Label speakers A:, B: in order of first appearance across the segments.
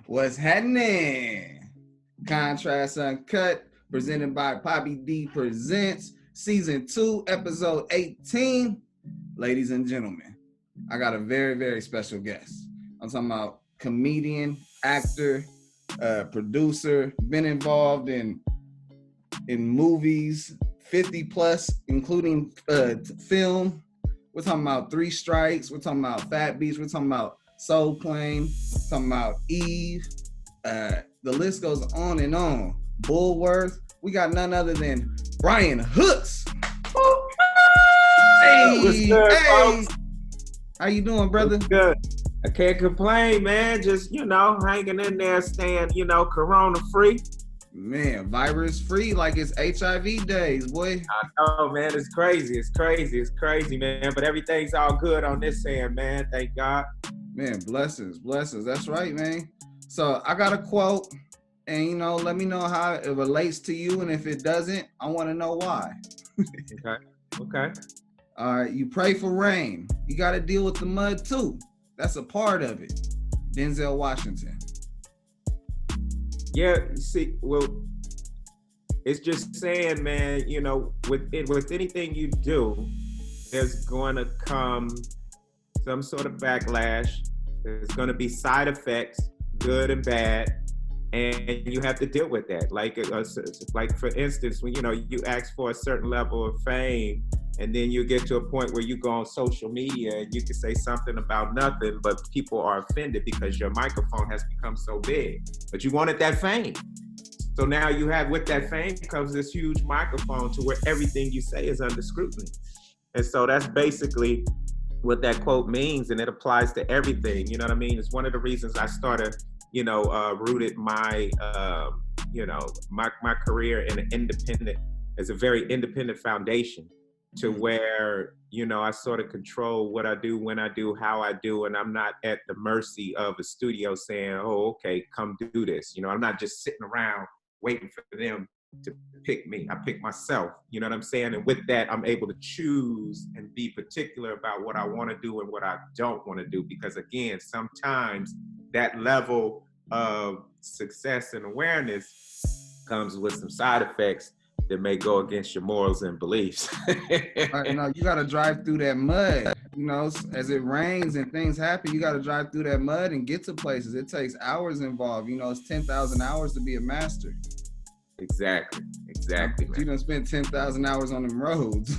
A: What's happening? Contrast Uncut, presented by Poppy D Presents, Season 2, Episode 18. Ladies and gentlemen, I got a very, very special guest. I'm talking about comedian, actor, producer, been involved in movies, 50 plus, including film. We're talking about Three Strikes. We're talking about Fat Beats. We're talking about Soul Plane. We're talking about Eve. The list goes on and on. Bullworth. We got none other than Brian Hooks. Hey,
B: what's good, folks?
A: How you doing, brother?
B: What's good. I can't complain, man. Just, hanging in there, staying, corona free.
A: Man, virus free like it's HIV days, boy.
B: I know, man. It's crazy. It's crazy, man. But everything's all good on this end, man. Thank God.
A: Man, blessings. That's right, man. So I got a quote, and let me know how it relates to you, and if it doesn't, I want to know why.
B: Okay.
A: All right, you pray for rain. You got to deal with the mud too. That's a part of it. Denzel Washington.
B: Yeah, see, well, it's just saying, man, with anything you do, there's going to come some sort of backlash. There's going to be side effects, good and bad, and you have to deal with that. Like for instance, when you ask for a certain level of fame, and then you get to a point where you go on social media and you can say something about nothing, but people are offended because your microphone has become so big. But you wanted that fame. So now you have, with that fame comes this huge microphone to where everything you say is under scrutiny. And so that's basically what that quote means, and it applies to everything. You know what I mean? It's one of the reasons I started, rooted my, my career in an independent, as a very independent foundation, to where, I sort of control what I do, when I do, how I do, and I'm not at the mercy of a studio saying, oh, okay, come do this. I'm not just sitting around waiting for them to pick me. I pick myself, you know what I'm saying? And with that, I'm able to choose and be particular about what I want to do and what I don't want to do. Because again, sometimes that level of success and awareness comes with some side effects that may go against your morals and beliefs.
A: You got to drive through that mud. As it rains and things happen, you got to drive through that mud and get to places. It takes hours involved. It's 10,000 hours to be a master.
B: Exactly, man.
A: You done spent 10,000 hours on them roads.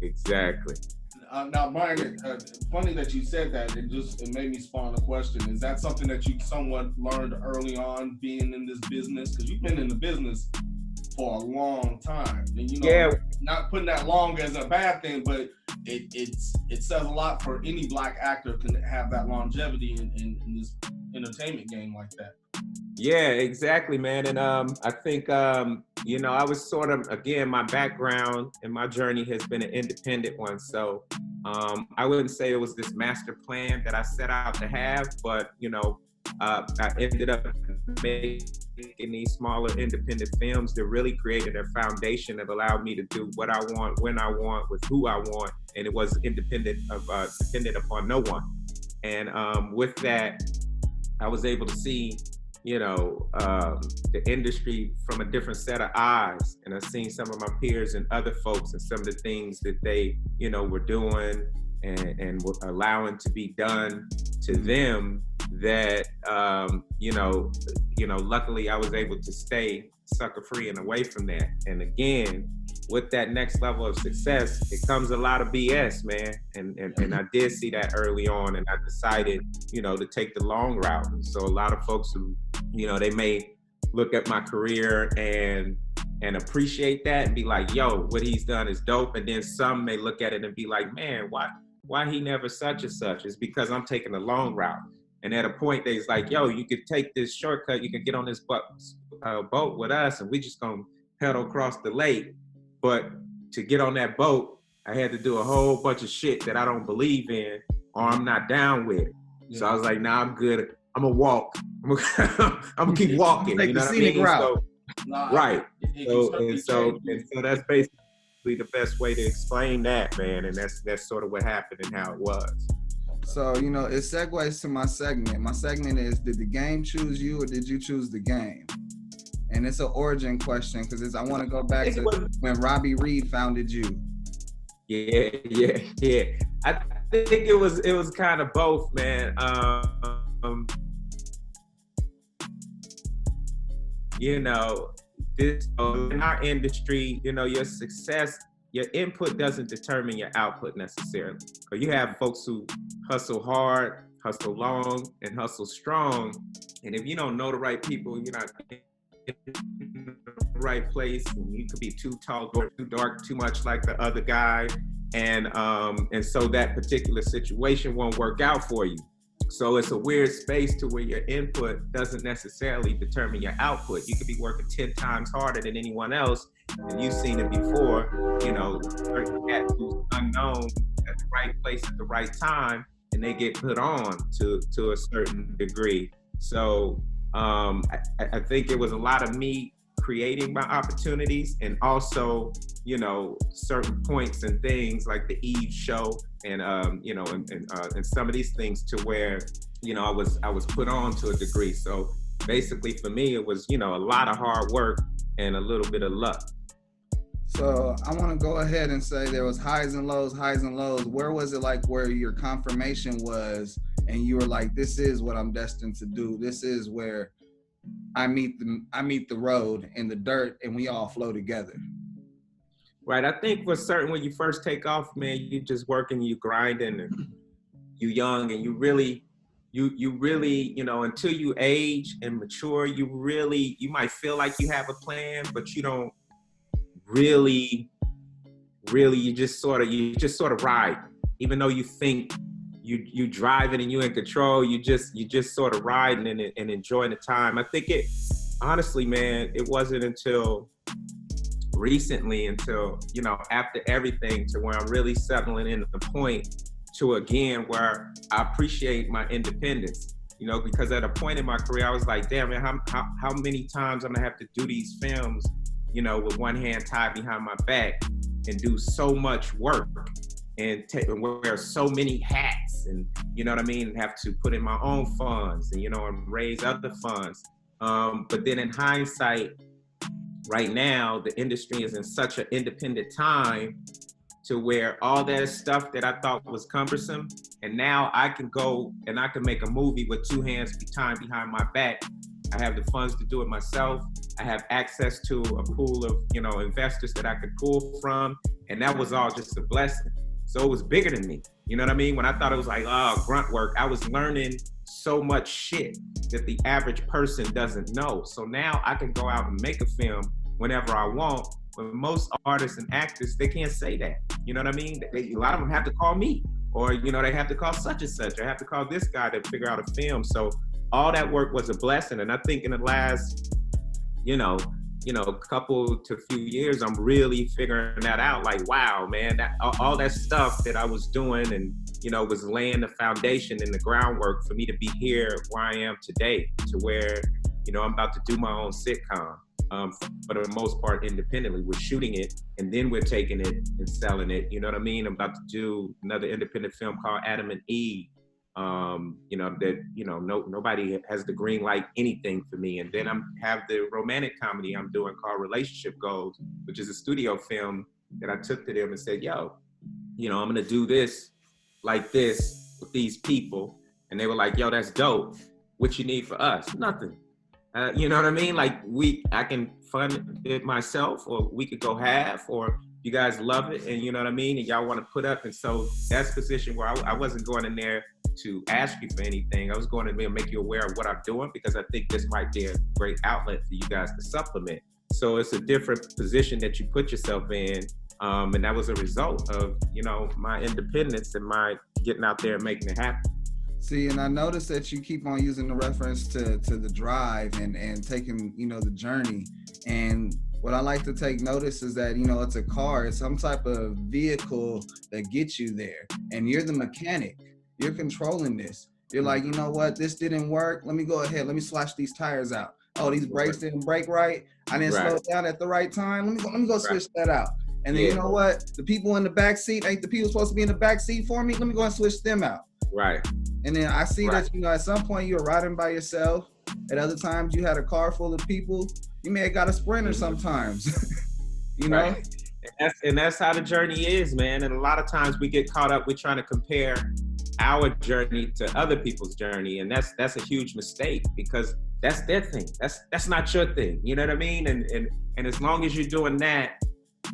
B: Exactly.
C: Now, Brian, funny that you said that. It made me spawn a question. Is that something that you somewhat learned early on being in this business? Because you've been in the business for a long time, and not putting that long as a bad thing, but it says a lot for any black actor can have that longevity in this entertainment game like that.
B: Yeah, exactly, man. And I think I was sort of, again, my background and my journey has been an independent one. So I wouldn't say it was this master plan that I set out to have, but I ended up making these smaller independent films that really created a foundation that allowed me to do what I want, when I want, with who I want, and it was dependent upon no one. And with that, I was able to see, the industry from a different set of eyes, and I've seen some of my peers and other folks and some of the things that they, were doing and were allowing to be done to them that, luckily I was able to stay sucker free and away from that. And again, with that next level of success, it comes a lot of BS, man. And I did see that early on, and I decided, to take the long route. And so a lot of folks who, they may look at my career and appreciate that and be like, yo, what he's done is dope. And then some may look at it and be like, man, why he never such and such? It's because I'm taking the long route. And at a point, they's like, yo, you could take this shortcut. You can get on this boat with us, and we just gonna pedal across the lake. But to get on that boat, I had to do a whole bunch of shit that I don't believe in or I'm not down with. Yeah. So I was like, nah, I'm good. I'm gonna walk. I'm gonna keep walking.
A: Like
B: you know
A: the
B: what I
A: scenic
B: mean?
A: route.
B: Right. So that's basically the best way to explain that, man. And that's sort of what happened and how it was.
A: So, it segues to my segment. My segment is, did the game choose you or did you choose the game? And it's an origin question because I want to go back to when Robbie Reed founded you.
B: Yeah. I think it was kind of both, man. This in our industry, your success, your input doesn't determine your output necessarily. Or you have folks who hustle hard, hustle long, and hustle strong. And if you don't know the right people, you're not in the right place, and you could be too tall, or too dark, too much like the other guy. And so that particular situation won't work out for you. So it's a weird space to where your input doesn't necessarily determine your output. You could be working 10 times harder than anyone else, and you've seen it before, certain cat who's unknown at the right place at the right time, and they get put on to a certain degree. So I think it was a lot of me creating my opportunities, and also, certain points and things like the Eve show and some of these things to where, I was put on to a degree. So basically for me, it was, a lot of hard work and a little bit of luck.
A: So I want to go ahead and say there was highs and lows. Where was it like where your confirmation was and you were like, this is what I'm destined to do. This is where I meet the road and the dirt and we all flow together.
B: Right. I think for certain, when you first take off, man, you just working, you grinding, and you young, and you really, until you age and mature, you might feel like you have a plan, but you don't really, you just sort of ride. Even though you think you driving and you in control, you just sort of riding and enjoying the time. I think honestly, man, it wasn't until recently, after everything, to where I'm really settling in the point to, again, where I appreciate my independence, because at a point in my career, I was like, damn, man, how many times I'm gonna have to do these films, with one hand tied behind my back and do so much work and wear so many hats, and and have to put in my own funds and and raise other funds. But then in hindsight, right now, the industry is in such an independent time to where all that stuff that I thought was cumbersome, and now I can go and I can make a movie with two hands tied behind my back. I have the funds to do it myself. I have access to a pool of, investors that I could pull from, and that was all just a blessing. So it was bigger than me. You know what I mean? When I thought it was like, grunt work, I was learning so much shit that the average person doesn't know. So now I can go out and make a film whenever I want. But most artists and actors, they can't say that. You know what I mean? A lot of them have to call me, or, they have to call such and such, or have to call this guy to figure out a film. So all that work was a blessing. And I think in the last, couple to few years, I'm really figuring that out. Like, wow, man, all that stuff that I was doing and, was laying the foundation and the groundwork for me to be here where I am today, to where, I'm about to do my own sitcom, for the most part independently. We're shooting it and then we're taking it and selling it. You know what I mean? I'm about to do another independent film called Adam and Eve. Nobody has the green light anything for me. And then I have the romantic comedy I'm doing called Relationship Goals, which is a studio film that I took to them and said, yo, I'm gonna do this like this with these people. And they were like, yo, that's dope. What you need for us? Nothing. You know what I mean? Like, I can fund it myself, or we could go half, or you guys love it, and you know what I mean, and y'all want to put up. And so that's a position where I wasn't going in there to ask you for anything. I was going to make you aware of what I'm doing, because I think this might be a great outlet for you guys to supplement. So it's a different position that you put yourself in. And that was a result of, my independence and my getting out there and making it happen.
A: See, and I noticed that you keep on using the reference to the drive and taking, the journey. And what I like to take notice is that, it's a car, it's some type of vehicle that gets you there. And you're the mechanic. You're controlling this. You're like, you know what, this didn't work. Let me go ahead. Let me slash these tires out. Oh, these brakes didn't brake right. I didn't slow it down at the right time. Let me go switch that out. And then you know what? The people in the back seat ain't the people supposed to be in the back seat for me. Let me go and switch them out.
B: Right.
A: And then I see that, you know, at some point you were riding by yourself. At other times you had a car full of people. You may have got a Sprinter sometimes, you know?
B: Right. And that's how the journey is, man. And a lot of times we get caught up with trying to compare our journey to other people's journey. And that's a huge mistake, because that's their thing. That's not your thing. You know what I mean? And as long as you're doing that,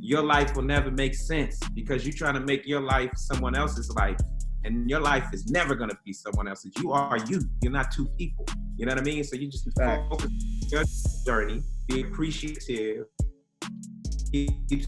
B: your life will never make sense, because you're trying to make your life someone else's life. And your life is never gonna be someone else's. You are you. You're not two people. You know what I mean? So you just focus on your journey, be appreciative, keep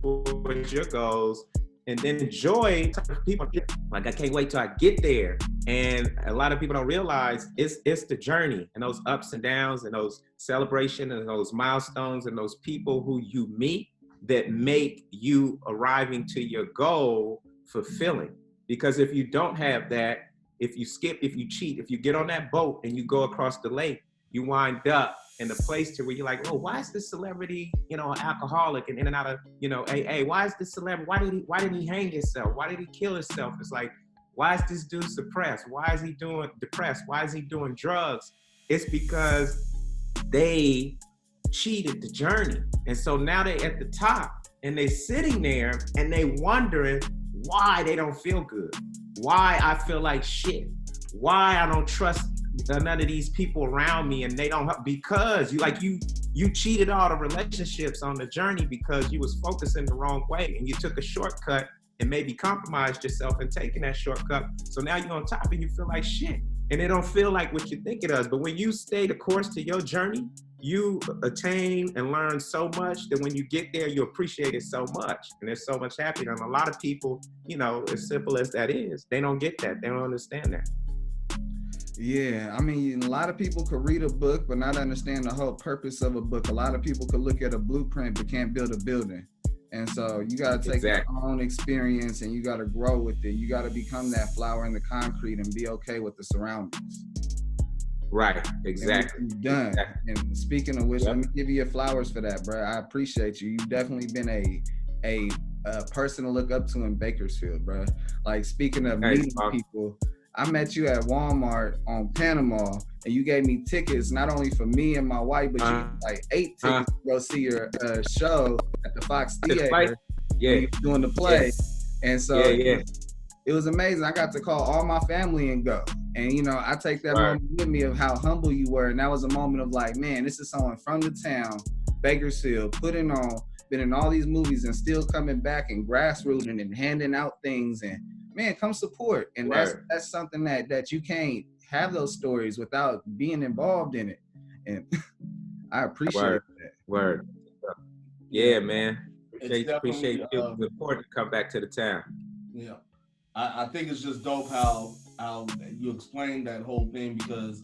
B: towards your goals, and then enjoy people. Like, I can't wait till I get there. And a lot of people don't realize it's the journey and those ups and downs and those celebrations and those milestones and those people who you meet that make you arriving to your goal fulfilling. Because if you don't have that, if you skip, if you cheat, if you get on that boat and you go across the lake, you wind up in a place to where you're like, oh, why is this celebrity, you know, an alcoholic and in and out of, you know, AA? Why is this celebrity? Why didn't he hang himself? Why did he kill himself? It's like, why is this dude suppressed? Why is he doing depressed? Why is he doing drugs? It's because they cheated the journey. And so now they at the top and they sitting there and they wondering why they don't feel good, why I feel like shit, why I don't trust none of these people around me, and they don't help, because you cheated all the relationships on the journey because you was focusing the wrong way and you took a shortcut and maybe compromised yourself in taking that shortcut. So now you're on top and you feel like shit, and it don't feel like what you think it does. But when you stay the course to your journey, you attain and learn so much that when you get there, you appreciate it so much. And there's so much happiness. And a lot of people, you know, as simple as that is, they don't get that. They don't understand that.
A: Yeah, I mean, a lot of people could read a book, but not understand the whole purpose of a book. A lot of people could look at a blueprint, but can't build a building. And so you got to take your own experience and you got to grow with it. You got to become that flower in the concrete and be okay with the surroundings.
B: Right, exactly.
A: You're done. Exactly. And speaking of which, let me give you your flowers for that, bro. I appreciate you. You've definitely been a person to look up to in Bakersfield, bro. Like, speaking of meeting people, I met you at Walmart on Panama, and you gave me tickets not only for me and my wife, but you gave me like 8 tickets to go see your show at the Fox Theater. Yeah, doing the play. Yes. And so it was amazing. I got to call all my family and go. And, you know, I take that moment with me of how humble you were. And that was a moment of like, man, this is someone from the town, Bakersfield, putting on, been in all these movies and still coming back and grassrooting and handing out things. And, man, come support. And that's something that you can't have those stories without being involved in it. And I appreciate that.
B: Word. Yeah, man. Appreciate you. It's important to come back to the town.
C: Yeah. I think it's just dope how you explained that whole thing, because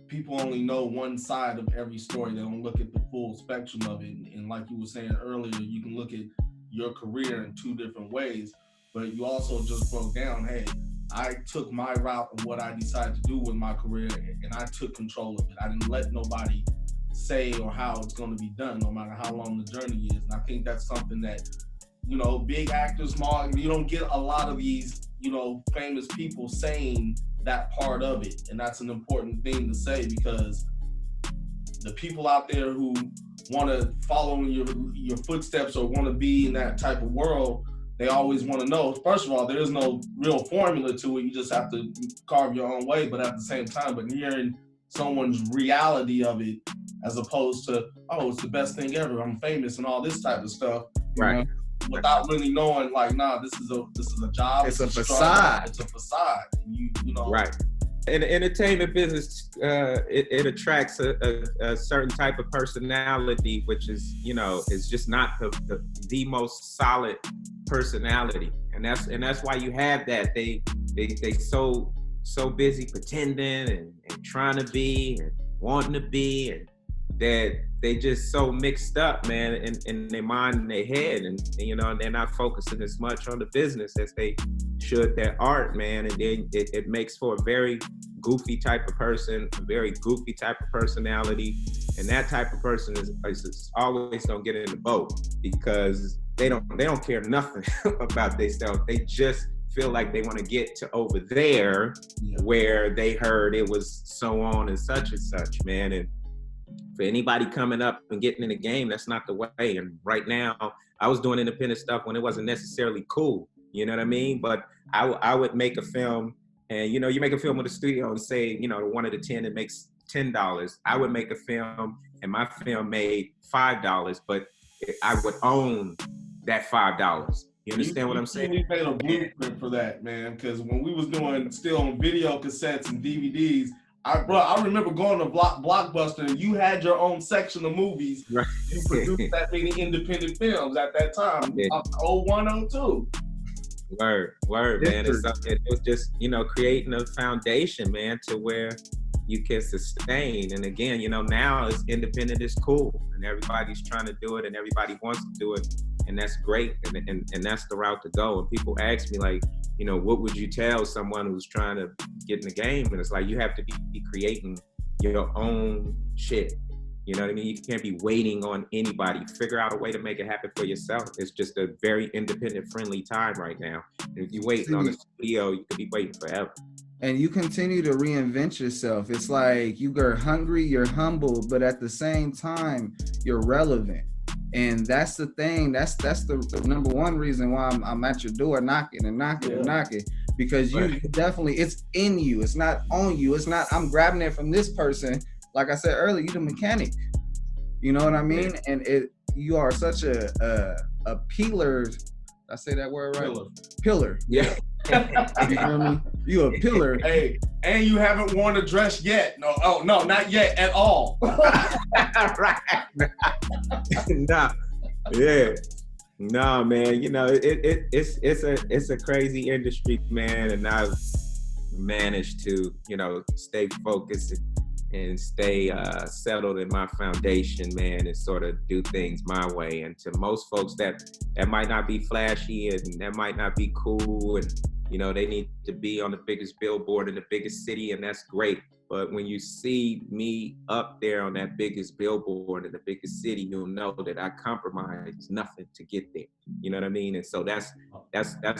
C: people only know one side of every story. They don't look at the full spectrum of it. And like you were saying earlier, you can look at your career in 2 different ways, but you also just broke down, hey, I took my route of what I decided to do with my career, and I took control of it. I didn't let nobody say or how it's going to be done, no matter how long the journey is. And I think that's something that, you know, big actors, small, you don't get a lot of these, you know, famous people saying that part of it. And that's an important thing to say, because the people out there who want to follow in your footsteps or want to be in that type of world, they always want to know, first of all, there is no real formula to it. You just have to carve your own way. But at the same time, but hearing someone's reality of it, as opposed to, oh, it's the best thing ever, I'm famous and all this type of stuff, you know, without really knowing, like, nah, this is a job.
A: It's a facade.
C: It's a facade. You know.
B: Right. In the entertainment business, it attracts a certain type of personality, which is, you know, is just not the most solid personality, and that's why you have that. They so busy pretending and trying to be and wanting to be, and that they just so mixed up, man, in their mind and their head, and you know, they're not focusing as much on the business as they should their art, man, and then it makes for a very goofy type of person, a very goofy type of personality, and that type of person is always gonna get in the boat, because they don't care nothing about themselves. They just feel like they want to get to over there where they heard it was so on and such, man. And for anybody coming up and getting in the game, that's not the way. And right now, I was doing independent stuff when it wasn't necessarily cool. You know what I mean? But I would make a film, and you make a film with a studio and say, the 1 out of 10, it makes $10. I would make a film, and my film made $5, but I would own that $5. You understand what I'm saying?
C: You made a blueprint for that, man. Because when we was doing still on video cassettes and DVDs, I remember going to Blockbuster, and you had your own section of movies. Right. You produced that many independent films at that time, 01, 02.
B: Word, man. It was just, creating a foundation, man, to where you can sustain. And again, now it's independent is cool, and everybody's trying to do it, and everybody wants to do it, and that's great, and that's the route to go. And people ask me, like, what would you tell someone who's trying to get in the game? And it's like, you have to be creating your own shit. You know what I mean? You can't be waiting on anybody. Figure out a way to make it happen for yourself. It's just a very independent, friendly time right now. And if you're waiting on the studio, you could be waiting forever.
A: And you continue to reinvent yourself. It's like you get hungry, you're humble, but at the same time, you're relevant. And that's the thing. That's the number one reason why I'm at your door knocking and knocking and knocking. Because you definitely, it's in you. It's not on you. It's not, I'm grabbing it from this person. Like I said earlier, you the mechanic. You know what I mean? And you are such a pillar. Did I say that word right? Pillar. Yeah. You feel me? You a pillar.
C: Hey, and you haven't worn a dress yet. No, not yet at all.
B: Right. Nah. Yeah. No, man. It's a crazy industry, man, and I've managed to, stay focused and stay settled in my foundation, man, and sort of do things my way. And to most folks that might not be flashy and that might not be cool, and they need to be on the biggest billboard in the biggest city, and that's great. But when you see me up there on that biggest billboard in the biggest city, you'll know that I compromise nothing to get there. You know what I mean? And so that's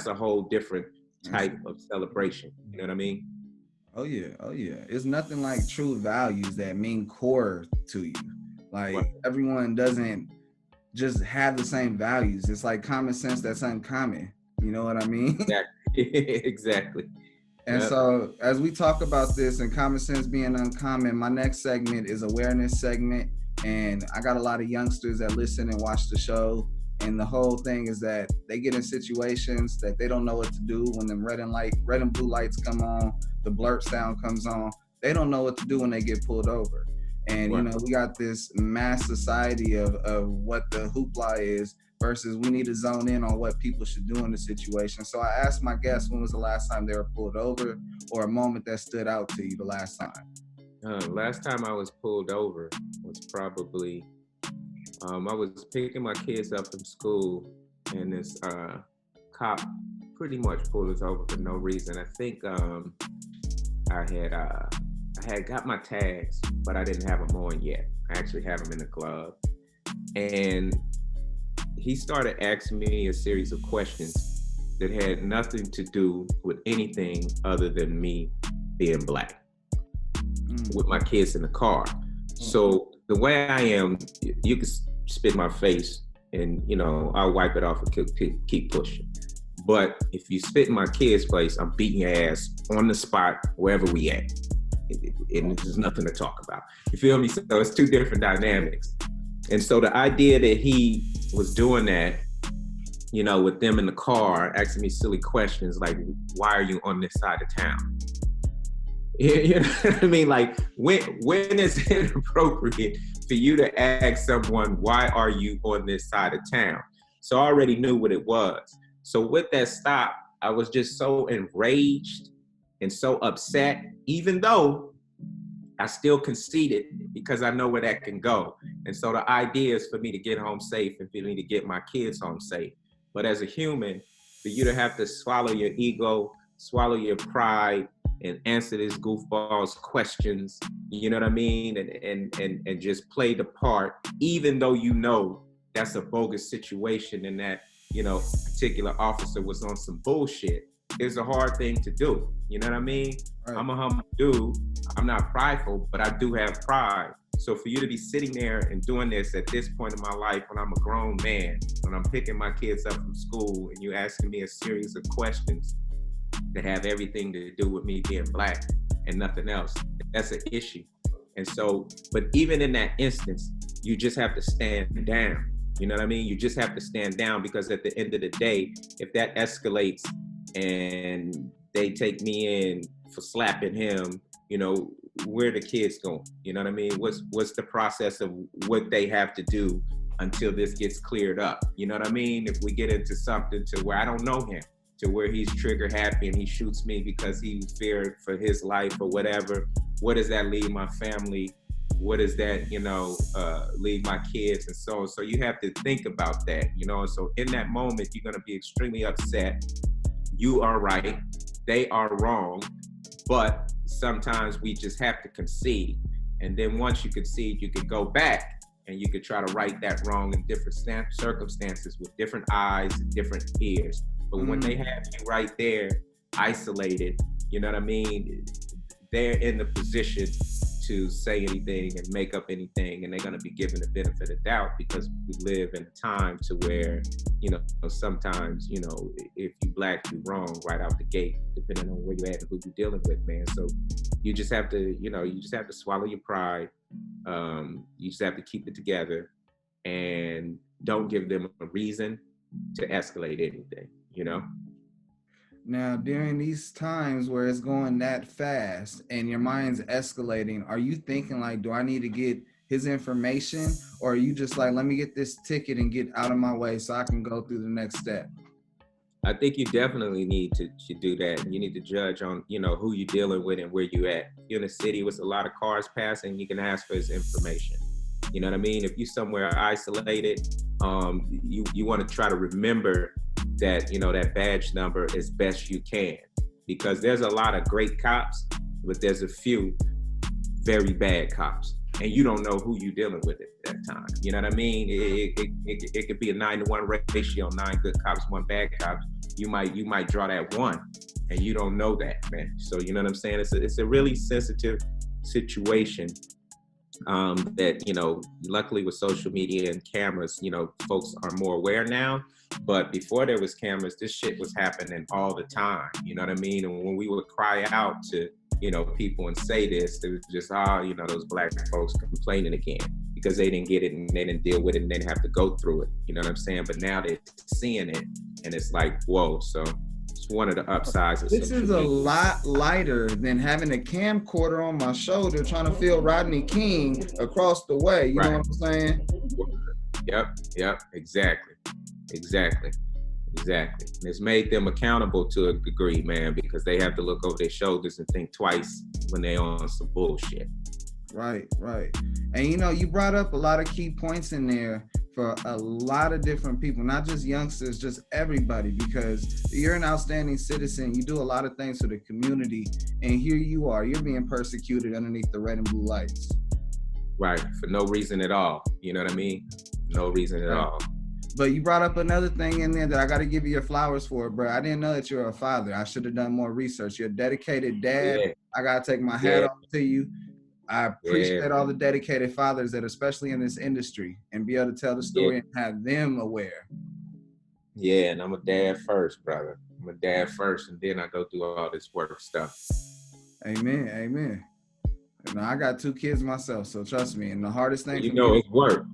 B: a whole different type of celebration. You know what I mean?
A: Oh yeah. It's nothing like true values that mean core to you. Like everyone doesn't just have the same values. It's like common sense that's uncommon. You know what I mean?
B: Exactly.
A: And so as we talk about this and common sense being uncommon, my next segment is awareness segment. And I got a lot of youngsters that listen and watch the show. And the whole thing is that they get in situations that they don't know what to do when them red and blue lights come on, the blurt sound comes on. They don't know what to do when they get pulled over. And, we got this mass society of what the hoopla is versus we need to zone in on what people should do in the situation. So I asked my guests, when was the last time they were pulled over, or a moment that stood out to you the last time?
B: Last time I was pulled over was probably, I was picking my kids up from school, and this cop pretty much pulled us over for no reason. I think I had got my tags, but I didn't have them on yet. I actually have them in the glove. And he started asking me a series of questions that had nothing to do with anything other than me being black with my kids in the car. So the way I am, you can spit in my face and, I'll wipe it off and keep pushing. But if you spit in my kid's face, I'm beating your ass on the spot, wherever we at. And there's nothing to talk about. You feel me? So it's two different dynamics. And so the idea that he was doing that, with them in the car, asking me silly questions like, why are you on this side of town? You know what I mean? Like, when is it appropriate for you to ask someone, why are you on this side of town? So I already knew what it was. So with that stop, I was just so enraged and so upset, even though I still conceded because I know where that can go. And so the idea is for me to get home safe and for me to get my kids home safe. But as a human, for you to have to swallow your ego, swallow your pride, and answer this goofball's questions, you know what I mean? And just play the part, even though that's a bogus situation and that particular officer was on some bullshit is a hard thing to do. You know what I mean? Right. I'm a humble dude. I'm not prideful, but I do have pride. So for you to be sitting there and doing this at this point in my life when I'm a grown man, when I'm picking my kids up from school and you asking me a series of questions that have everything to do with me being black and nothing else, that's an issue. And so, but even in that instance, you just have to stand down. You know what I mean? You just have to stand down, because at the end of the day, if that escalates and they take me in for slapping him, where the kids going? You know what I mean? What's the process of what they have to do until this gets cleared up? You know what I mean? If we get into something to where I don't know him, to where he's trigger happy and he shoots me because he's feared for his life or whatever, what does that leave my family? What does that, leave my kids and so on? So you have to think about that, So in that moment, you're gonna be extremely upset. You are right, they are wrong, but sometimes we just have to concede. And then once you concede, you could go back and you could try to right that wrong in different circumstances with different eyes and different ears. But when they have you right there, isolated, you know what I mean? They're in the position to say anything and make up anything, and they're going to be given the benefit of doubt, because we live in a time to where, sometimes, if you black, you wrong right out the gate, depending on where you're at and who you're dealing with, man. So you just have to, you just have to swallow your pride. You just have to keep it together and don't give them a reason to escalate anything,
A: Now, during these times where it's going that fast and your mind's escalating, are you thinking like, do I need to get his information? Or are you just like, let me get this ticket and get out of my way so I can go through the next step?
B: I think you definitely need to do that. You need to judge on, who you're dealing with and where you at. If you're in a city with a lot of cars passing, you can ask for his information. You know what I mean? If you're somewhere isolated, you want to try to remember that, that badge number as best you can, because there's a lot of great cops, but there's a few very bad cops, and you don't know who you're dealing with at that time. You know what I mean? It could be a 9-to-1 ratio, 9 good cops, 1 bad cop. You might draw that one, and you don't know that, man. So you know what I'm saying? It's a really sensitive situation. That, luckily with social media and cameras, folks are more aware now. But before there was cameras, this shit was happening all the time. You know what I mean? And when we would cry out to, people and say this, it was just, those black folks complaining again because they didn't get it and they didn't deal with it and they didn't have to go through it. You know what I'm saying? But now they're seeing it and it's like, whoa. So it's one of the upsides of
A: this is a lot lighter than having a camcorder on my shoulder trying to feel Rodney King across the way. You know what I'm saying?
B: Yep, exactly. And it's made them accountable to a degree, man, because they have to look over their shoulders and think twice when they're on some bullshit.
A: Right. And you brought up a lot of key points in there for a lot of different people, not just youngsters, just everybody, because you're an outstanding citizen. You do a lot of things for the community, and here you are, you're being persecuted underneath the red and blue lights.
B: Right, for no reason at all. You know what I mean? No reason at all.
A: But you brought up another thing in there that I got to give you your flowers for, bro. I didn't know that you're a father. I should have done more research. You're a dedicated dad. Yeah. I got to take my hat off to you. I appreciate all the dedicated fathers that, especially in this industry, and be able to tell the story and have them aware.
B: Yeah, and I'm a dad first, brother. I'm a dad first, and then I go through all this work stuff.
A: Amen. And I got 2 kids myself, so trust me. And the hardest thing
B: it's work.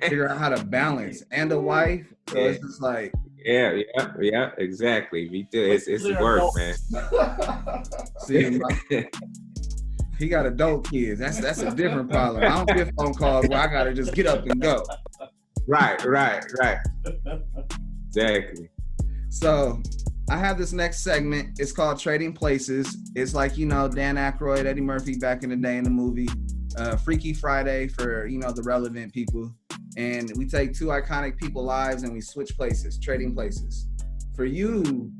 A: Figure out how to balance, and a wife. So it's just like
B: yeah, exactly. Me too. It's work, man.
A: See, he got adult kids. That's a different problem. I don't get phone calls where I gotta just get up and go.
B: Right. Exactly.
A: So I have this next segment. It's called Trading Places. It's like, Dan Aykroyd, Eddie Murphy back in the day in the movie. Freaky Friday for, the relevant people. And we take 2 iconic people's lives and we switch places, trading places. For you,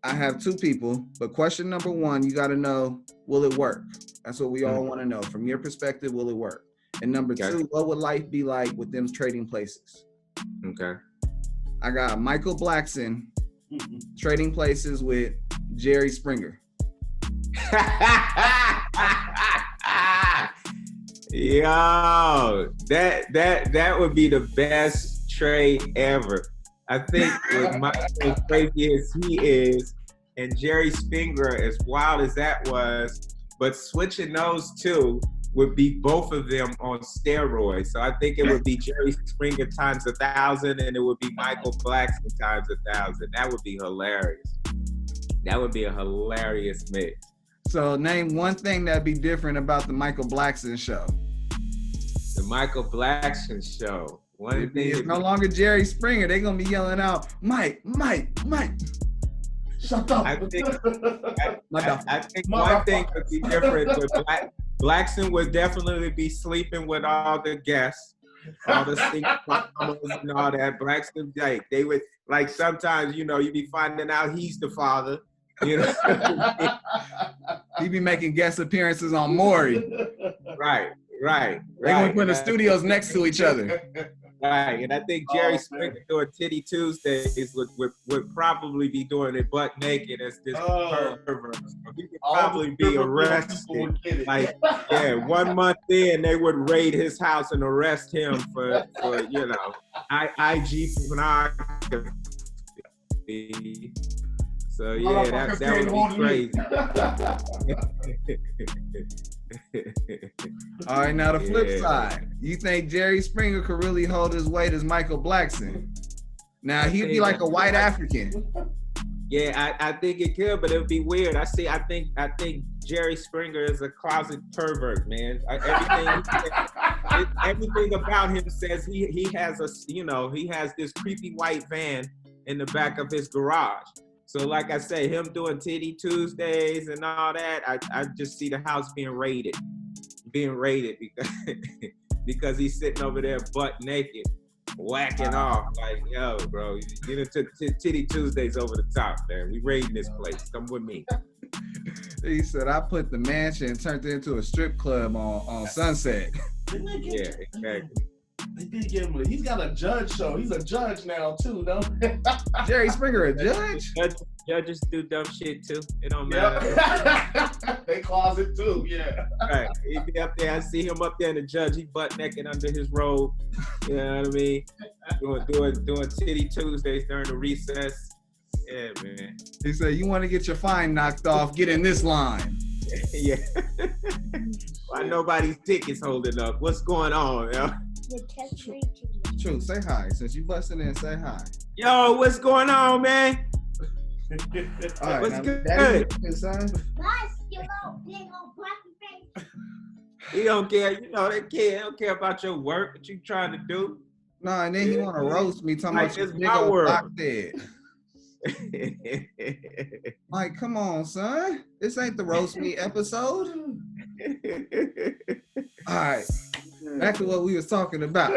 A: I have 2 people, but question number 1, you got to know, will it work? That's what we all want to know. From your perspective, will it work? And number 2, what would life be like with them trading places?
B: Okay.
A: I got Michael Blackson trading places with Jerry Springer.
B: Yo, that would be the best trade ever. I think with Michael as crazy as he is, and Jerry Springer as wild as that was, but switching those two would be both of them on steroids. So I think it would be Jerry Springer times 1,000, and it would be Michael Blackson times 1,000. That would be hilarious. That would be a hilarious mix.
A: So name one thing that'd be different about the Michael Blackson show.
B: The Michael Blackson show. One thing
A: it's no longer Jerry Springer. They're gonna be yelling out, Mike.
C: Shut up.
B: I think one thing would be different. With Blackson would definitely be sleeping with all the guests, all the single mamas and all that. Blackson, like, they would, like, sometimes, you'd be finding out he's the father.
A: He be making guest appearances on Maury.
B: Right.
A: They're gonna put the studios next to each other.
B: Right, and I think Jerry Springer doing Titty Tuesdays would probably be doing it butt naked as this pervert. So he could probably be arrested. Like, 1 month in, they would raid his house and arrest him for IG pornography. So yeah, that would be crazy.
A: All right, now the flip side. You think Jerry Springer could really hold his weight as Michael Blackson? Now he'd be like a white African.
B: Yeah, I think it could, but it would be weird. I think Jerry Springer is a closet pervert, man. Everything about him says he has he has this creepy white van in the back of his garage. So like I say, him doing Titty Tuesdays and all that, I just see the house being raided because he's sitting over there butt naked, whacking off. Like, yo, bro, you took Titty Tuesdays over the top, man. We raiding this place. Come with me.
A: He said, I put the mansion and turned it into a strip club on Sunset.
B: Yeah, exactly.
C: They did give him he's got a judge show. He's a judge now too, though.
A: Jerry Springer a judge?
B: Judges do dumb shit too. It don't matter.
C: They closet too, yeah.
B: Right. He be up there. I see him up there and the judge, he butt naked under his robe. You know what I mean? Doing Titty Tuesdays during the recess. Yeah, man.
A: He said, you want to get your fine knocked off, get in this line.
B: Yeah. Why nobody's dick is holding up? What's going on, yo?
A: True, say hi. Since you busting in, say hi.
B: Yo, what's going on, man?
A: All right,
B: what's good?
A: Son?
B: He don't care. They don't care about your work, what you trying to do.
A: No, and then he want to roast me, talking
B: like,
A: about your
B: it's
A: big
B: my
A: old
B: world.
A: block dead. Like, come on, son. This ain't the roast me episode. All right. Back to what we was talking about.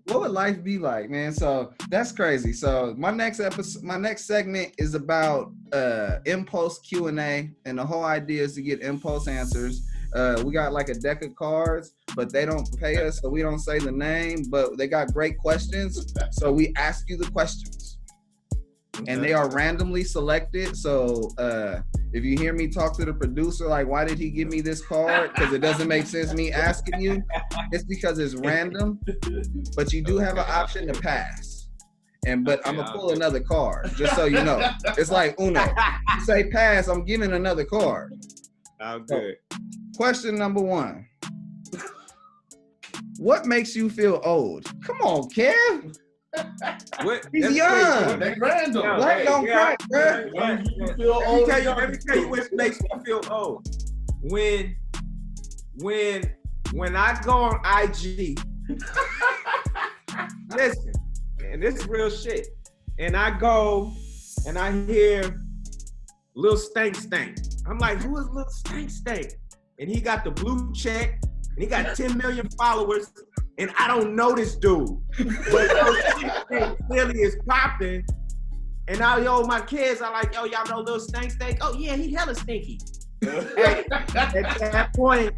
A: What would life be like, man? So that's crazy. So my next segment is about impulse Q&A, and the whole idea is to get impulse answers. We got like a deck of cards, but they don't pay us, so we don't say the name, but they got great questions. So we ask you the questions. And they are randomly selected. So if you hear me talk to the producer, like, why did he give me this card? Because it doesn't make sense me asking you. It's because it's random, but you do have an option to pass. But I'm gonna pull another card, just so you know. It's like Uno. You say pass, I'm giving another card.
B: Oh, good.
A: So, question number 1. What makes you feel old? Come on, Kev. He's young.
C: They random.
A: Black don't crack, bro.
B: Let me tell you what makes me feel old. When I go on IG, listen, and this is real shit, and I go and I hear Lil Stank. I'm like, who is Lil Stank? And he got the blue check, and he got 10 million followers. And I don't know this dude, but clearly is popping. And now, my kids are like, y'all know Lil Stank? Oh yeah, he hella stinky. At that point,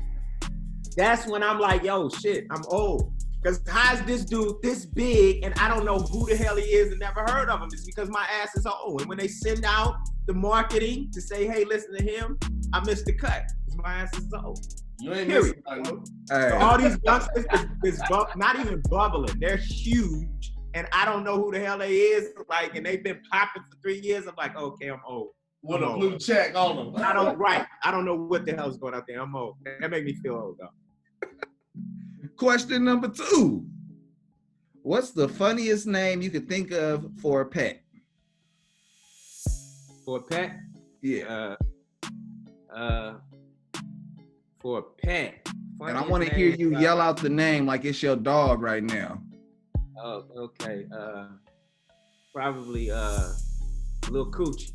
B: that's when I'm like, yo, shit, I'm old. Because how's this dude this big and I don't know who the hell he is and never heard of him? It's because my ass is old. And when they send out the marketing to say, hey, listen to him, I missed the cut because my ass is old.
C: You ain't missing nothing.
A: Hey.
B: So all these youngsters is not even bubbling. They're huge. And I don't know who the hell they is. Like, and they've been popping for 3 years. I'm like, okay, I'm old.
C: With a blue check on them.
B: I don't know what the hell's going out there. I'm old. That made me feel old though.
A: Question number 2. What's the funniest name you could think of for a pet?
B: For a pet?
A: Yeah.
B: For a pet.
A: And I want to hear you yell out the name like it's your dog right now.
B: Oh, okay. Probably Lil Coochie.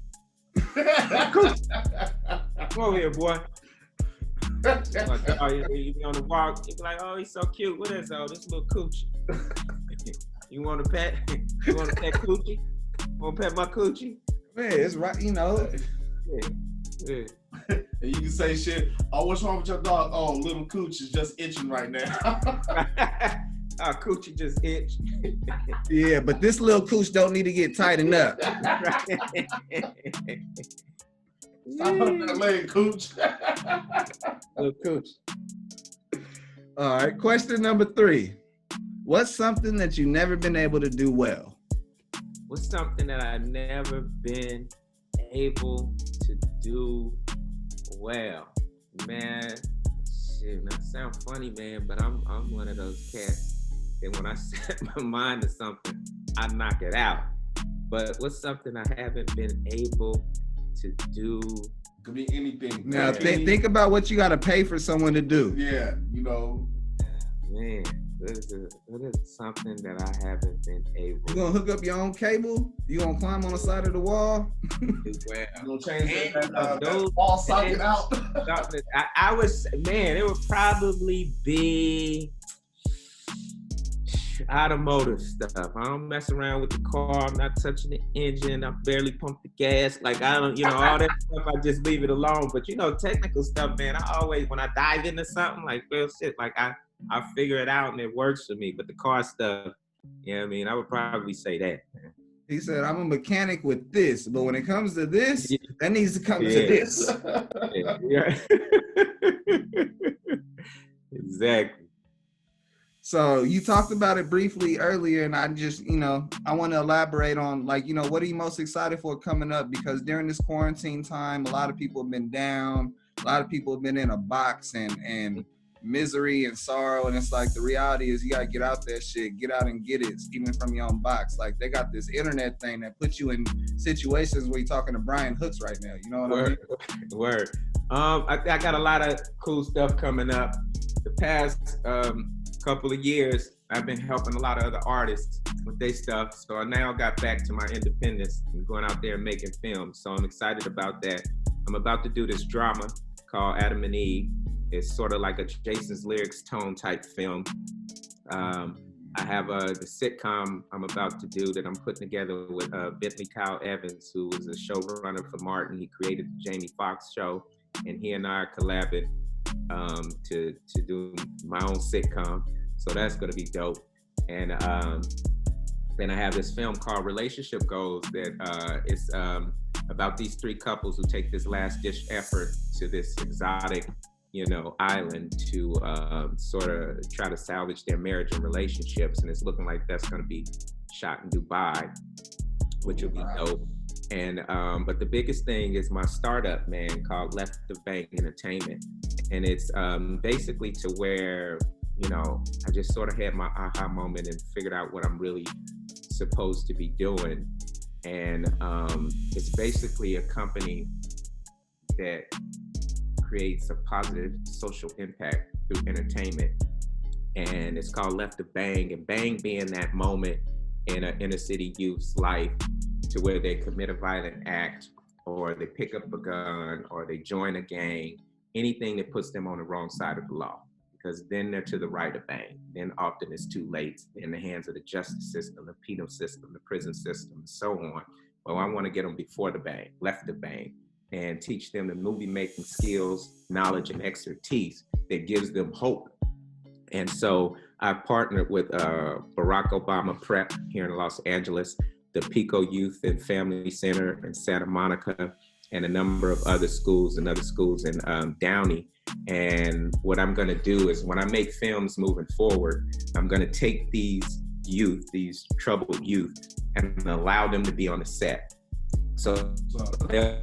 B: Come over here, boy. You be on the walk, you be like, oh, he's so cute. What is that? This little Coochie. You want a pet? You want to pet Coochie? Want to pet my Coochie?
A: Man, it's right, you know.
B: Yeah.
C: And you can say shit, oh, what's wrong with your dog? Oh, little Cooch is just itching right now.
B: Coochie just itched.
A: Yeah, but this little Cooch don't need to get tightened up.
C: Stop on that leg, Cooch.
B: Little Cooch.
A: All right, question number 3. What's something that you've never been able to do well?
B: What's something that I've never been able to do well? Man, shit, that sound funny, man, but I'm one of those cats that when I set my mind to something, I knock it out. But what's something I haven't been able to do?
C: Could be anything.
A: Now think about what you got to pay for someone to do.
C: Yeah, you know.
B: Man, what is something that I haven't been able
A: You gonna hook up your own cable? You gonna climb on the side of the wall?
B: to do well?
C: You gonna change that
B: those
C: wall socket out?
B: I was, man, it would probably be automotive stuff. I don't mess around with the car. I'm not touching the engine. I barely pump the gas. Like, I don't, all that stuff, I just leave it alone. But, technical stuff, man, I always, when I dive into something, like, real shit, like, I figure it out and it works for me. But the car stuff, I would probably say that, man.
A: He said, I'm a mechanic with this, but when it comes to this, that needs to come to this.
B: Yeah. Exactly.
A: So you talked about it briefly earlier, and I just, I want to elaborate on, like, what are you most excited for coming up? Because during this quarantine time, a lot of people have been down. A lot of people have been in a box and misery and sorrow. And it's like, the reality is you got to get out that shit, get out and get it, even from your own box. Like, they got this internet thing that puts you in situations where you're talking to Brian Hooks right now. You know what I mean?
B: Word. I got a lot of cool stuff coming up. The past couple of years, I've been helping a lot of other artists with their stuff. So I now got back to my independence and going out there and making films. So I'm excited about that. I'm about to do this drama called Adam and Eve. It's sort of like a Jason's Lyrics tone type film. I have the sitcom I'm about to do that I'm putting together with Bentley Kyle Evans, who was a showrunner for Martin. He created the Jamie Foxx show, and he and I are collabing to do my own sitcom. So that's gonna be dope. And then I have this film called Relationship Goals that it's about these 3 couples who take this last ditch effort to this exotic, island to sort of try to salvage their marriage and relationships. And it's looking like that's gonna be shot in Dubai, which will be dope. And but the biggest thing is my startup, man, called Left of Bank Entertainment. And it's basically to where, I just sort of had my aha moment and figured out what I'm really supposed to be doing. And it's basically a company that creates a positive social impact through entertainment. And it's called Left of Bang. And bang being that moment in an inner city youth's life to where they commit a violent act, or they pick up a gun, or they join a gang, anything that puts them on the wrong side of the law. Because then they're to the right of bang. Then often it's too late in the hands of the justice system, the penal system, the prison system, and so on. Well, I want to get them before the bang, left the bang, and teach them the movie making skills, knowledge, and expertise that gives them hope And so I partnered with Barack Obama Prep here in Los Angeles, the Pico Youth and Family Center in Santa Monica, and a number of other schools in Downey. And what I'm gonna do is when I make films moving forward, I'm gonna take these youth, these troubled youth, and allow them to be on the set. So they'll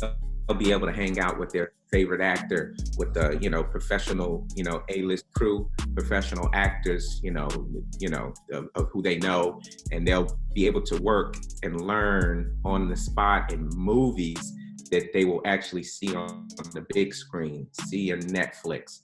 B: be able to hang out with their favorite actor, with the, professional, A-list crew, professional actors, of who they know, and they'll be able to work and learn on the spot in movies that they will actually see on the big screen, see on Netflix,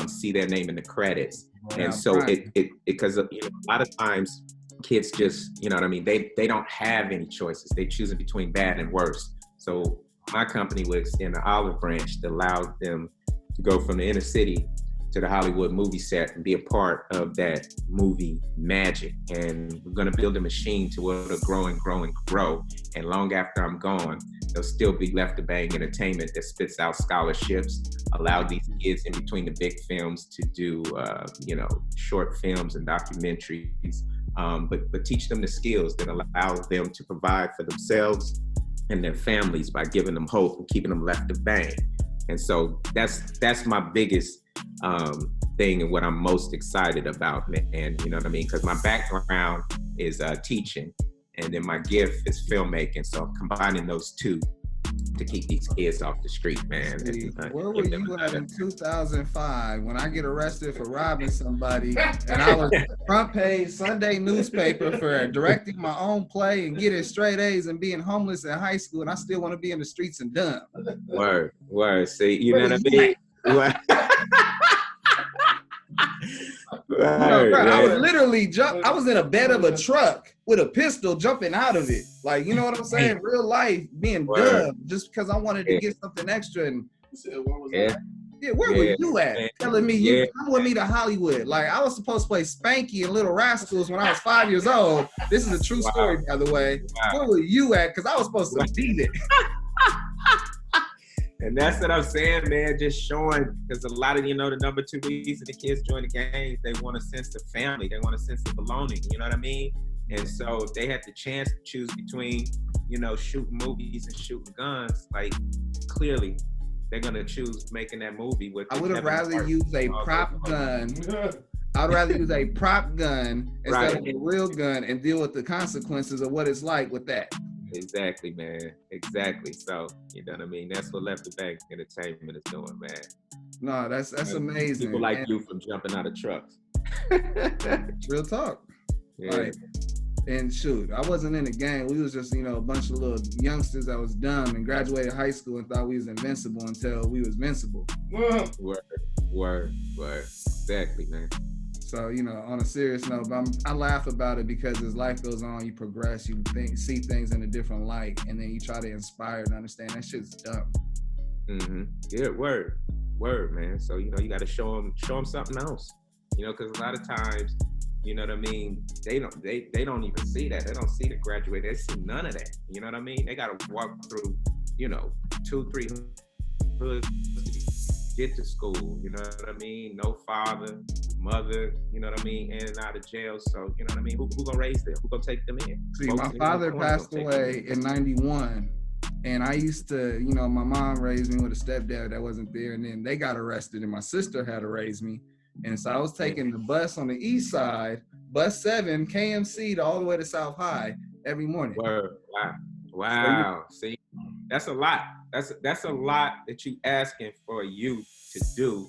B: see their name in the credits. Yeah, and so right. Because a lot of times kids just, they don't have any choices. They choose between bad and worse. So my company would extend the olive branch that allowed them to go from the inner city to the Hollywood movie set and be a part of that movie magic. And we're gonna build a machine to where it'll grow and grow and grow. And long after I'm gone, there'll still be left to Bang Entertainment that spits out scholarships, allow these kids in between the big films to do, short films and documentaries, but teach them the skills that allow them to provide for themselves and their families by giving them hope and keeping them left to Bang. And so that's my biggest thing and what I'm most excited about. And you know what I mean? Because my background is teaching, and then my gift is filmmaking. So I'm combining those two to keep these kids off the street, man.
A: Where were you at in 2005 when I get arrested for robbing somebody and I was front page Sunday newspaper for directing my own play and getting straight A's and being homeless in high school, and I still want to be in the streets and dumb?
B: Word. See, you know what I mean?
A: I was literally I was in a bed of a truck with a pistol jumping out of it. Like, you know what I'm saying? Real life, being dumb just because I wanted to get something extra. And where were you at? Telling me you come with me to Hollywood. Like, I was supposed to play Spanky in Little Rascals when I was 5 years old. This is a true story, by the way. Where were you at? Because I was supposed to beat it.
B: And that's what I'm saying, man, just showing, because a lot of, the number 2 reason the kids join the gangs, they want a sense of family, they want a sense of belonging, you know what I mean? And so if they had the chance to choose between, shooting movies and shooting guns, like, clearly they're gonna choose making that movie with.
A: I would have rather used a prop gun. I'd rather use a prop gun instead of a real gun and deal with the consequences of what it's like with that.
B: Exactly, man. Exactly. So, you know what I mean? That's what Left to Bang Entertainment is doing, man.
A: No, that's amazing.
B: People like you from jumping out of trucks.
A: Real talk.
B: Yeah.
A: Like, and shoot, I wasn't in the gang. We was just, a bunch of little youngsters that was dumb and graduated high school and thought we was invincible until we was vincible.
B: Word. Exactly, man.
A: So, on a serious note, but I laugh about it because as life goes on, you progress, you see things in a different light, and then you try to inspire and understand that shit's dumb.
B: Mm-hmm. Yeah, word, man. So, you got to show them something else, because a lot of times, you know what I mean, they don't even see that. They don't see the graduate. They see none of that. You know what I mean? They got to walk through, 2-3 hoods to get to school. You know what I mean? No father, mother, you know what I mean, in and out of jail. So, you know what I mean? Who gonna raise them? Who gonna take them in?
A: See, my father passed away in 91. And I used to, my mom raised me with a stepdad that wasn't there. And then they got arrested and my sister had to raise me. And so I was taking the bus on the east side, bus 7, KMC, all the way to South High every morning.
B: Word. Wow. See, that's a lot. That's a lot that you asking for you to do.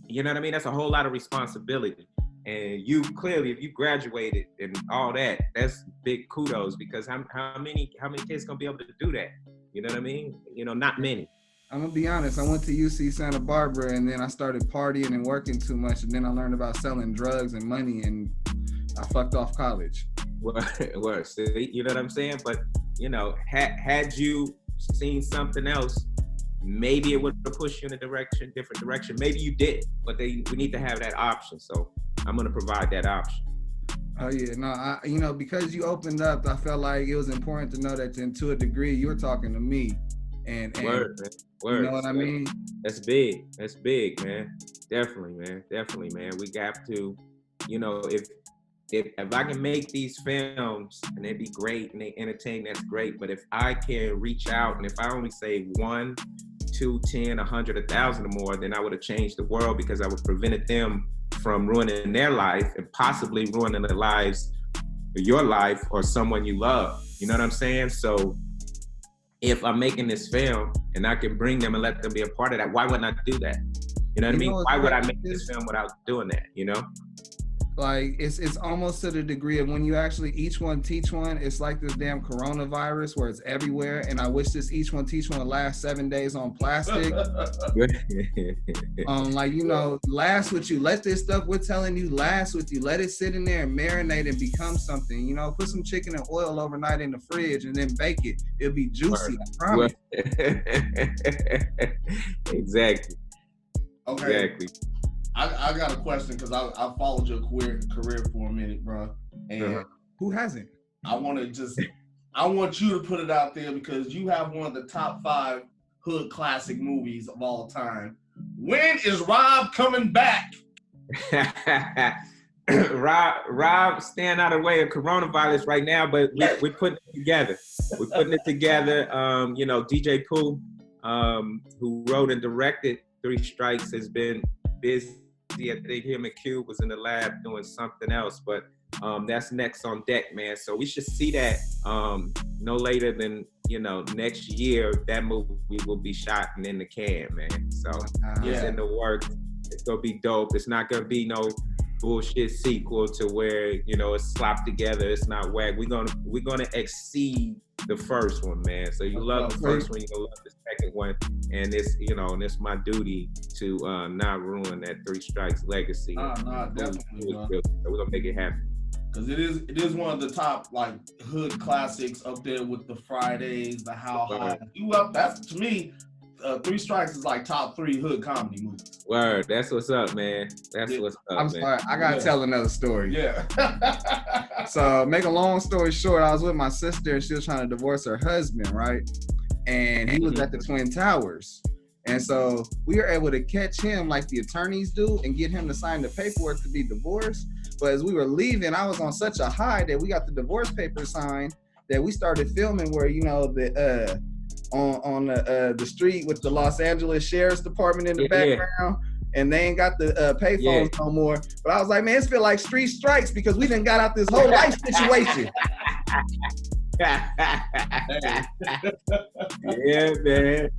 B: You know what I mean? That's a whole lot of responsibility. And you clearly, if you graduated and all that, that's big kudos, because how many kids gonna be able to do that? You know what I mean? Not many.
A: I'm gonna be honest, I went to UC Santa Barbara and then I started partying and working too much, and then I learned about selling drugs and money and I fucked off college.
B: Well, see, you know what I'm saying? But, had you seen something else, maybe it would have pushed you in a different direction. Maybe you did, but we need to have that option. So I'm gonna provide that option.
A: Oh yeah, no, because you opened up, I felt like it was important to know that to a degree you were talking to me. And
B: Word, man. Word.
A: You know what I mean?
B: That's big. That's big, man. Definitely, man. Definitely, man. We got to, you know, if I can make these films and they be great and they entertain, that's great. But if I can reach out and if I only say 1, 2, 10, 100, 1,000 or more, then I would have changed the world because I would have prevented them from ruining their life and possibly ruining the lives, your life or someone you love. You know what I'm saying? So if I'm making this film and I can bring them and let them be a part of that, why wouldn't I do that? You know what I mean? Why would I make this film without doing that, you know?
A: Like it's almost to the degree of when you actually each one teach one, it's like this damn coronavirus where it's everywhere. And I wish this each one teach one last 7 days on plastic. Like, you know, last with you. Let this stuff we're telling you last with you. Let it sit in there and marinate and become something. You know, put some chicken and oil overnight in the fridge and then bake it. It'll be juicy, I promise.
B: Exactly.
C: Okay.
B: Exactly.
C: I got a question because I followed your career for a minute, bro. And
A: who hasn't?
C: I want you to put it out there because you have one of the top 5 hood classic movies of all time. When is Rob coming back?
B: Rob staying out of the way of coronavirus right now, but we're putting it together. We're putting it together. You know, DJ Pooh, who wrote and directed 3 Strikes, has been busy. I think him and Q was in the lab doing something else, but that's next on deck, man. So we should see that no later than, you know, next year. That movie will be shot and in the can, man. So it's in the works. It's gonna be dope. It's not gonna be no bullshit sequel to where, you know, it's slopped together. It's not whack. We're gonna exceed the first one, man. So you love the first one, you're gonna love the second one. And it's, you know, and it's my duty to not ruin that 3 Strikes legacy.
C: Definitely.
B: So we're gonna make it happen.
C: Because it is one of the top like hood classics up there with the Fridays, the How High. That's to me, 3 Strikes is like top 3 hood comedy movies.
B: Word, that's what's up, man. That's what's up.
A: I'm sorry, I gotta tell another story.
C: Yeah.
A: So make a long story short, I was with my sister and she was trying to divorce her husband, right? And he was at the Twin Towers. And so we were able to catch him like the attorneys do and get him to sign the paperwork to be divorced. But as we were leaving, I was on such a high that we got the divorce papers signed that we started filming where, you know, the on the street with the Los Angeles Sheriff's Department in the background. And they ain't got the payphones no more. But I was like, man, it's feel like 3 Strikes because we done got out this whole life situation.
B: Yeah, man.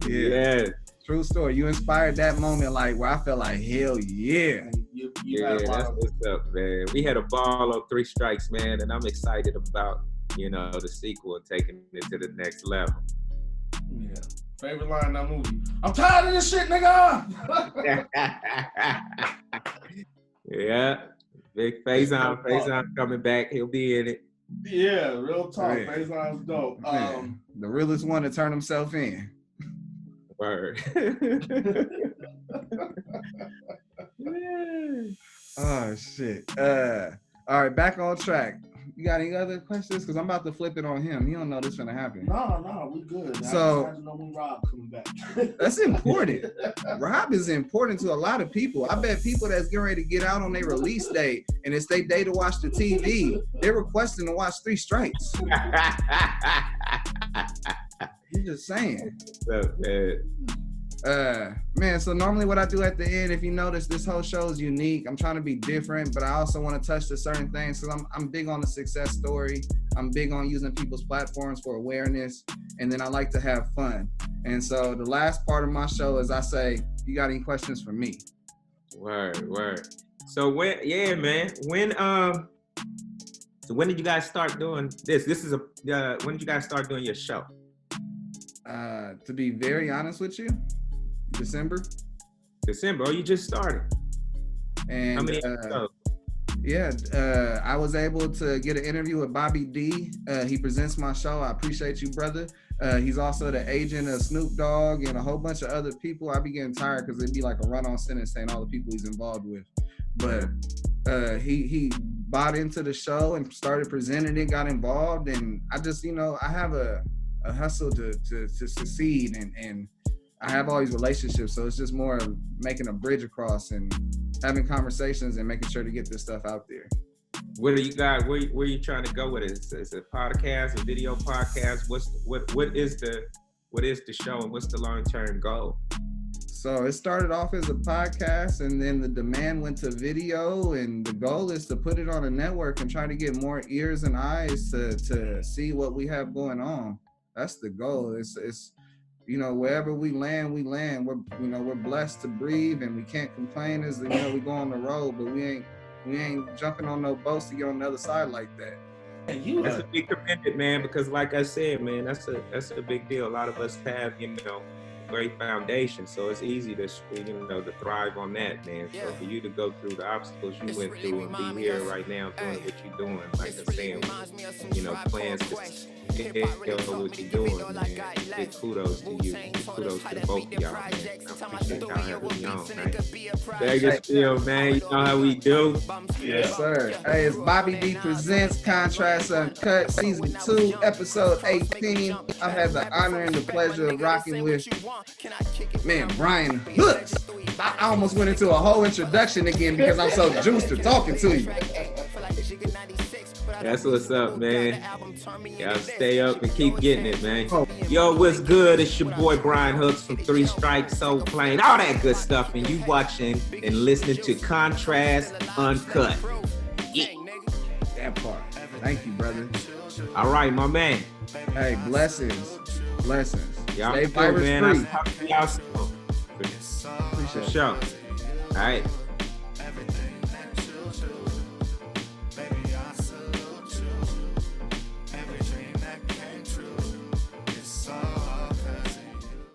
A: Yeah. True story. You inspired that moment, like where I felt like, hell yeah.
B: That's what's up, man. We had a ball on 3 Strikes, man, and I'm excited about, you know, the sequel and taking it to the next level.
C: Yeah. Favorite line in that movie? I'm tired of this shit, nigga.
B: Yeah. Big Faison coming back. He'll be in it.
C: Yeah, real talk. Faison's dope.
A: The realest one to turn himself in.
B: Word.
A: Oh shit. All right, back on track. You got any other questions? Because I'm about to flip it on him. He don't know this is gonna happen.
C: No, we good.
A: So
C: I just know when Rob coming back.
A: That's important. Rob is important to a lot of people. I bet people that's getting ready to get out on their release date and it's their day to watch the TV, they're requesting to watch 3 Strikes. I'm just saying.
B: What's up, man?
A: Man, so normally what I do at the end, if you notice, this whole show is unique. I'm trying to be different, but I also want to touch to certain things because I'm big on the success story. I'm big on using people's platforms for awareness, and then I like to have fun. And so the last part of my show is I say, you got any questions for me?
B: Word. So when did you guys start doing this? When did you guys start doing your show?
A: To be very honest with you, December.
B: Oh, you just started.
A: And
B: how many
A: I was able to get an interview with Bobby D. He presents my show. I appreciate you, brother. He's also the agent of Snoop Dogg and a whole bunch of other people. I be getting tired because it'd be like a run-on sentence saying all the people he's involved with. But he bought into the show and started presenting it, got involved. And I just, I have a hustle to succeed, and I have all these relationships, so it's just more making a bridge across and having conversations and making sure to get this stuff out there.
B: What do you got? Where you trying to go with it? Is it a podcast, a video podcast? What is the show, and what's the long-term goal?
A: So it started off as a podcast, and then the demand went to video, and the goal is to put it on a network and try to get more ears and eyes to see what we have going on. That's the goal. It's wherever we land. We're blessed to breathe, and we can't complain as we go on the road, but we ain't jumping on no boats to get on the other side like that.
B: That's a big commitment, man, because like I said, man, that's a big deal. A lot of us have, great foundation, so it's easy to thrive on that, man. So for you to go through the obstacles you went through and be here right now doing what you're doing, like I said, plans to what you're doing, man. Big kudos to you. Big kudos to the both of y'all, man. I appreciate y'all having me on, man. Bakersfield, man, you know how we do.
A: Yes, sir. Hey, it's Bobby D presents Contrast Uncut Season 2, Episode 18. I've had the honor and the pleasure of rocking with, Brian Hooks. I almost went into a whole introduction again because I'm so juiced to talking to you.
B: That's what's up, man. Y'all stay up and keep getting it, man. Yo, what's good? It's your boy Brian Hooks from 3 Strikes, So Plain, all that good stuff. And you watching and listening to Contrast Uncut. Yeah.
A: That part. Thank you, brother.
B: All right, my man.
A: Hey, blessings.
B: Y'all
A: stay
B: good, man.
A: virus free.
B: I'll talk to y'all soon. For sure. All right.